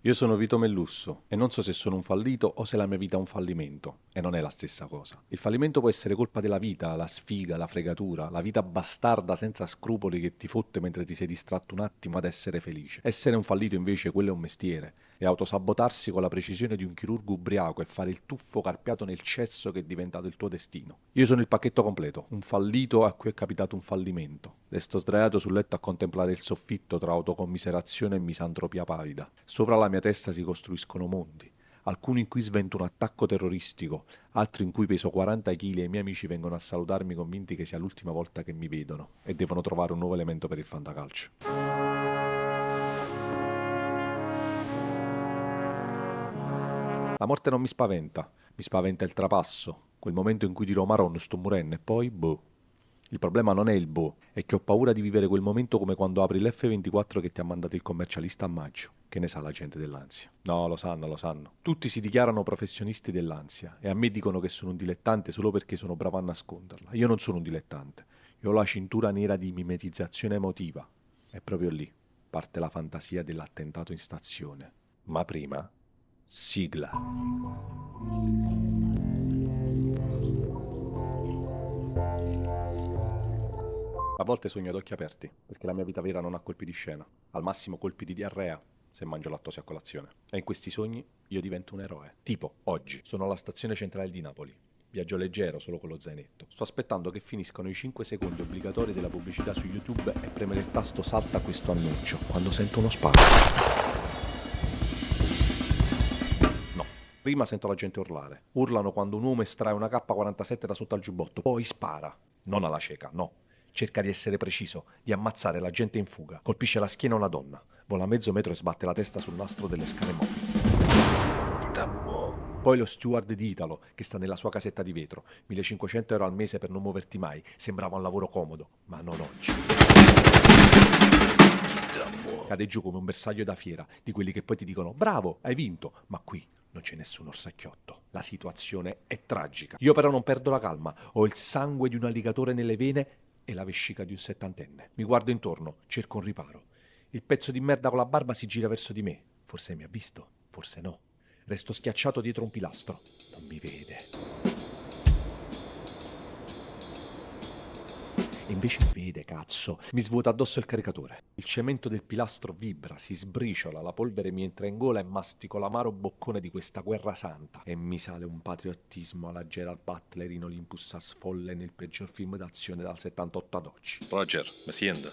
Io sono Vito Mellusso e non so se sono un fallito o se la mia vita è un fallimento. E non è la stessa cosa. Il fallimento può essere colpa della vita, la sfiga, la fregatura, la vita bastarda senza scrupoli che ti fotte mentre ti sei distratto un attimo ad essere felice. Essere un fallito invece quello è un mestiere. E autosabotarsi con la precisione di un chirurgo ubriaco e fare il tuffo carpiato nel cesso che è diventato il tuo destino. Io sono il pacchetto completo, un fallito a cui è capitato un fallimento. Resto sdraiato sul letto a contemplare il soffitto tra autocommiserazione e misantropia pavida. Sopra la mia testa si costruiscono mondi, alcuni in cui svento un attacco terroristico, altri in cui peso 40 kg e i miei amici vengono a salutarmi convinti che sia l'ultima volta che mi vedono e devono trovare un nuovo elemento per il fantacalcio. La morte non mi spaventa il trapasso, quel momento in cui dirò Maron, sto morendo e poi boh. Il problema non è il boh, è che ho paura di vivere quel momento come quando apri l'F24 che ti ha mandato il commercialista a maggio. Che ne sa la gente dell'ansia? No, lo sanno, lo sanno. Tutti si dichiarano professionisti dell'ansia e a me dicono che sono un dilettante solo perché sono bravo a nasconderla. Io non sono un dilettante. Io ho la cintura nera di mimetizzazione emotiva. E proprio lì parte la fantasia dell'attentato in stazione. Ma prima, sigla. A volte sogno ad occhi aperti, perché la mia vita vera non ha colpi di scena, al massimo colpi di diarrea, se mangio lattosio a colazione. E in questi sogni io divento un eroe. Tipo, oggi, sono alla stazione centrale di Napoli. Viaggio leggero, solo con lo zainetto. Sto aspettando che finiscano i 5 secondi obbligatori della pubblicità su YouTube e premere il tasto salta questo annuncio, quando sento uno sparo. No. Prima sento la gente urlare. Urlano quando un uomo estrae una K47 da sotto al giubbotto, poi spara. Non alla cieca, no. Cerca di essere preciso, di ammazzare la gente in fuga. Colpisce la schiena a una donna. Vola mezzo metro e sbatte la testa sul nastro delle scale mobili. Poi lo steward di Italo, che sta nella sua casetta di vetro. 1500 euro al mese per non muoverti mai. Sembrava un lavoro comodo, ma non oggi. Cade giù come un bersaglio da fiera, di quelli che poi ti dicono bravo, hai vinto, ma qui non c'è nessun orsacchiotto. La situazione è tragica. Io però non perdo la calma, ho il sangue di un alligatore nelle vene e la vescica di un settantenne. Mi guardo intorno, cerco un riparo. Il pezzo di merda con la barba si gira verso di me. Forse mi ha visto, forse no. Resto schiacciato dietro un pilastro. Non mi vede. E invece mi vede, cazzo. Mi svuota addosso il caricatore. Il cemento del pilastro vibra, si sbriciola, la polvere mi entra in gola e mastico l'amaro boccone di questa guerra santa. E mi sale un patriottismo alla Gerald Butler in Olympus Has Folle nel peggior film d'azione dal 78 ad oggi. Roger, mi sente?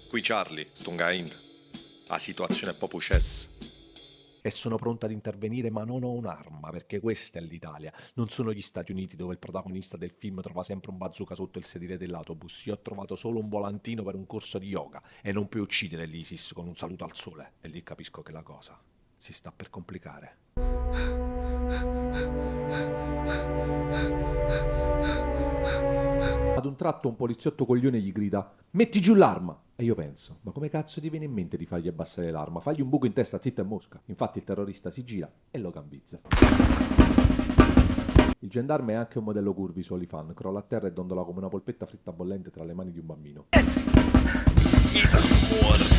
Qui Charlie, Stungaind. La situazione è proprio cessa. E sono pronto ad intervenire, ma non ho un'arma, perché questa è l'Italia. Non sono gli Stati Uniti dove il protagonista del film trova sempre un bazooka sotto il sedile dell'autobus. Io ho trovato solo un volantino per un corso di yoga e non puoi uccidere l'ISIS con un saluto al sole. E lì capisco che la cosa si sta per complicare. Ad un tratto un poliziotto coglione gli grida metti giù l'arma! E io penso, ma come cazzo ti viene in mente di fargli abbassare l'arma? Fagli un buco in testa, zitto e mosca. Infatti il terrorista si gira e lo gambizza. Il gendarme è anche un modello curvi su Olifan, crolla a terra e dondola come una polpetta fritta bollente tra le mani di un bambino.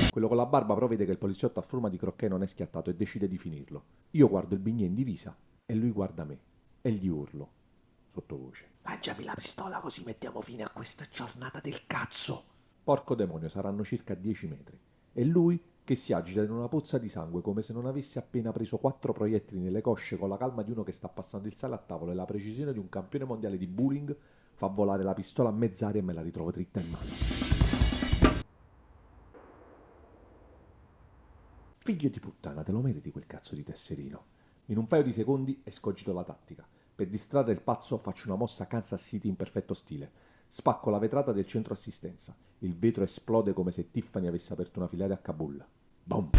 Quello con la barba però vede che il poliziotto a forma di crocchè non è schiattato e decide di finirlo. Io guardo il bignè in divisa e lui guarda me e gli urlo sottovoce. Lanciami la pistola così mettiamo fine a questa giornata del cazzo. Porco demonio, saranno circa 10 metri. E lui che si agita in una pozza di sangue come se non avesse appena preso 4 proiettili nelle cosce con la calma di uno che sta passando il sale a tavola e la precisione di un campione mondiale di bowling, fa volare la pistola a mezz'aria e me la ritrovo dritta in mano. Figlio di puttana, te lo meriti quel cazzo di tesserino. In un paio di secondi escogito la tattica. Per distrarre il pazzo faccio una mossa Kansas City in perfetto stile. Spacco la vetrata del centro assistenza. Il vetro esplode come se Tiffany avesse aperto una filiale a Kabul. Boom!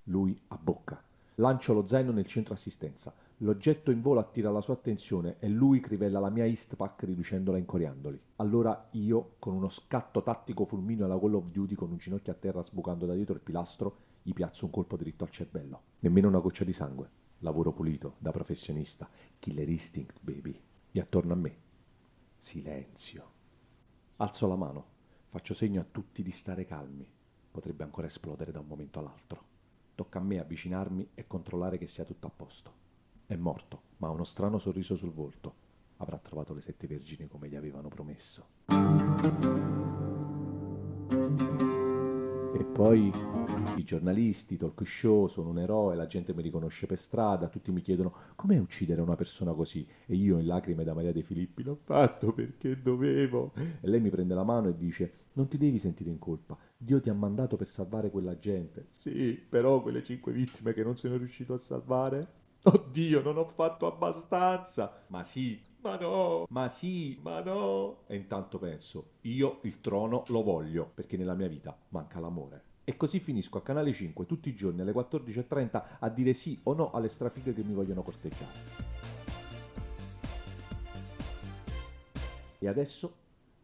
Lui abbocca. Lancio lo zaino nel centro assistenza. L'oggetto in volo attira la sua attenzione e lui crivella la mia Eastpak riducendola in coriandoli. Allora io, con uno scatto tattico fulmineo alla Call of Duty con un ginocchio a terra sbucando da dietro il pilastro, gli piazzo un colpo dritto al cervello. Nemmeno una goccia di sangue. Lavoro pulito, da professionista. Killer instinct, baby. E attorno a me, silenzio. Alzo la mano. Faccio segno a tutti di stare calmi. Potrebbe ancora esplodere da un momento all'altro. Tocca a me avvicinarmi e controllare che sia tutto a posto. È morto, ma ha uno strano sorriso sul volto. Avrà trovato le 7 vergini come gli avevano promesso. E poi i giornalisti, i talk show, sono un eroe, la gente mi riconosce per strada, tutti mi chiedono com'è uccidere una persona così? E io in lacrime da Maria De Filippi, l'ho fatto perché dovevo. E lei mi prende la mano e dice, non ti devi sentire in colpa, Dio ti ha mandato per salvare quella gente. Sì, però quelle 5 vittime che non sono riuscito a salvare? Oddio, non ho fatto abbastanza. Ma sì, ma no, ma sì, ma no. E intanto penso, io il trono lo voglio, perché nella mia vita manca l'amore. E così finisco a Canale 5 tutti i giorni alle 14.30 a dire sì o no alle strafighe che mi vogliono corteggiare. E adesso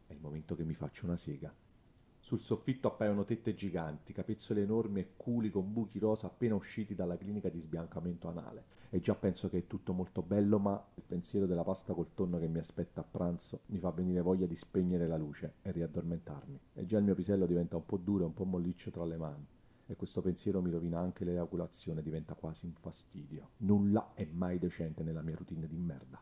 è il momento che mi faccio una sega. Sul soffitto appaiono tette giganti, capezzoli enormi e culi con buchi rosa appena usciti dalla clinica di sbiancamento anale. E già penso che è tutto molto bello, ma il pensiero della pasta col tonno che mi aspetta a pranzo mi fa venire voglia di spegnere la luce e riaddormentarmi. E già il mio pisello diventa un po' duro e un po' molliccio tra le mani. E questo pensiero mi rovina anche l'eaculazione, diventa quasi un fastidio. Nulla è mai decente nella mia routine di merda.